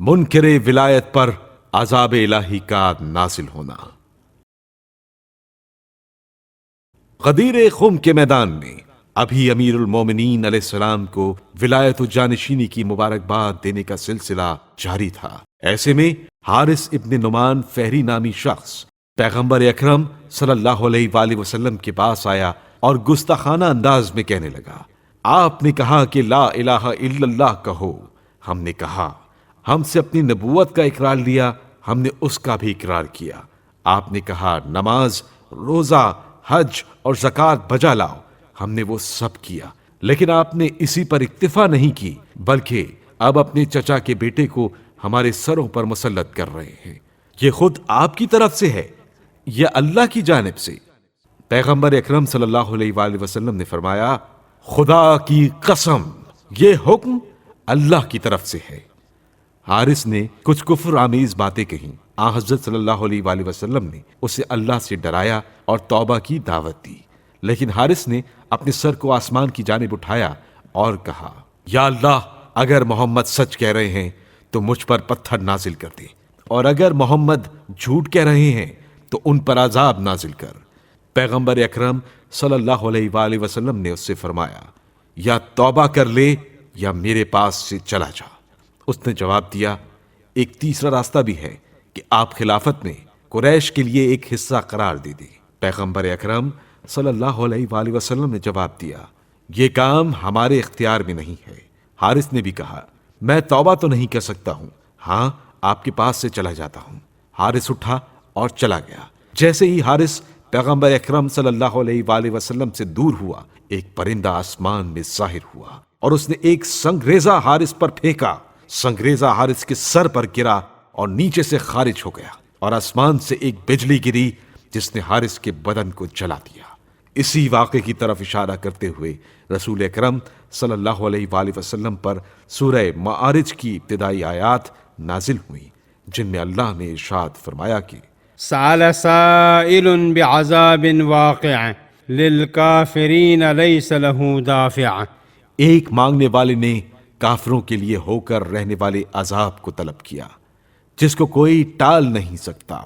منکر ولایت پر عذاب الہی کا نازل ہونا۔ غدیر خم کے میدان میں ابھی امیر المومنین علیہ السلام کو ولایت و جانشینی کی مبارکباد دینے کا سلسلہ جاری تھا۔ ایسے میں حارث ابن نعمان فہری نامی شخص پیغمبر اکرم صلی اللہ علیہ وآلہ وسلم کے پاس آیا اور گستاخانہ انداز میں کہنے لگا، آپ نے کہا کہ لا الہ الا اللہ کہو۔ ہم نے کہا، ہم سے اپنی نبوت کا اقرار لیا، ہم نے اس کا بھی اقرار کیا۔ آپ نے کہا نماز، روزہ، حج اور زکوٰۃ بجا لاؤ، ہم نے وہ سب کیا، لیکن آپ نے اسی پر اکتفا نہیں کی، بلکہ اب اپنے چچا کے بیٹے کو ہمارے سروں پر مسلط کر رہے ہیں۔ یہ خود آپ کی طرف سے ہے یا اللہ کی جانب سے؟ پیغمبر اکرم صلی اللہ علیہ وآلہ وسلم نے فرمایا، خدا کی قسم یہ حکم اللہ کی طرف سے ہے۔ حارث نے کچھ کفر آمیز باتیں کہیں۔ حضرت صلی اللہ علیہ وآلہ وسلم نے اسے اللہ سے ڈرایا اور توبہ کی دعوت دی، لیکن حارث نے اپنے سر کو آسمان کی جانب اٹھایا اور کہا، یا اللہ، اگر محمد سچ کہہ رہے ہیں تو مجھ پر پتھر نازل کر دے، اور اگر محمد جھوٹ کہہ رہے ہیں تو ان پر عذاب نازل کر۔ پیغمبر اکرم صلی اللہ علیہ وآلہ وسلم نے اس سے فرمایا، یا توبہ کر لے یا میرے پاس سے چلا جا۔ اس نے جواب دیا، ایک تیسرا راستہ بھی ہے کہ آپ خلافت میں قریش کے لیے ایک حصہ قرار دے دیں۔ پیغمبر اکرم صلی اللہ علیہ وآلہ وسلم نے جواب دیا، یہ کام ہمارے اختیار میں نہیں ہے۔ حارث نے بھی کہا، میں توبہ تو نہیں کر سکتا ہوں، ہاں آپ کے پاس سے چلا جاتا ہوں۔ حارث اٹھا اور چلا گیا۔ جیسے ہی حارث پیغمبر اکرم صلی اللہ علیہ وآلہ وسلم سے دور ہوا، ایک پرندہ آسمان میں ظاہر ہوا اور اس نے ایک سنگریزہ حارث پر پھینکا۔ سنگریزہ حارث کے سر پر گرا اور نیچے سے خارج ہو گیا، اور آسمان سے ایک بجلی گری جس نے حارث کے بدن کو جلا دیا۔ اسی واقعے کی طرف اشارہ کرتے ہوئے رسول اکرم صلی اللہ علیہ وآلہ وسلم پر سورہ معارج کی ابتدائی آیات نازل ہوئیں، جن میں اللہ نے ارشاد فرمایا کہ سأل سائل بعذاب واقع للکافرین لیس له دافع۔ ایک مانگنے والے نے کافروں کے لیے ہو کر رہنے والے عذاب کو طلب کیا جس کو کوئی ٹال نہیں سکتا۔